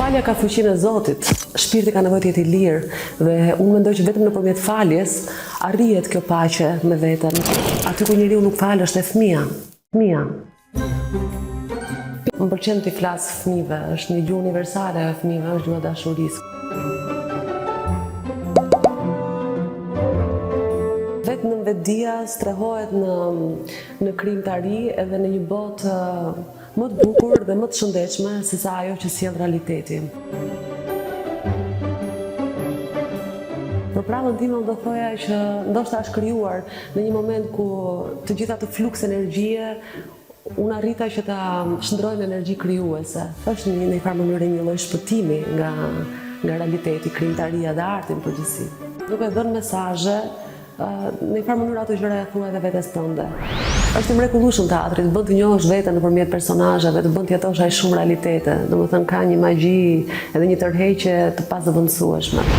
Falja ka fuqinë e Zotit, shpirti ka nevojë të jetë i lirë dhe unë mendoj që vetëm nëpërmjet faljes arrihet kjo paqe me veten. Aty ku njeriu nuk fal është e fëmia. Më pëlqen t'i flas fëmijëve, është një gjuhë universale e fëmijëve, është gjuha dashurisë. Vetë në vetdia strehohet në krijimtari edhe në një botë më të bukur dhe më të shëndetshme se sa ajo që sjell realiteti. Për prallën time do thoja që ndoshta është krijuar në një moment ku të gjitha të fluks energjie unë arrita që ta shndroj në energji krijuese. Është në një farë mënyrë një lloj shpëtimi nga realiteti, krijimtaria dhe arti në përgjithësi. Duke dhënë mesazhe, në një farë mënyrë ato gjëra e thua edhe vetes tënde. Është i mrekullueshëm teatri, të bën të njohësh veten nëpërmjet personazheve, të bën të jetosh aq shumë realitete. Domethënë ka një magji edhe një tërheqje të pazëvendësueshme.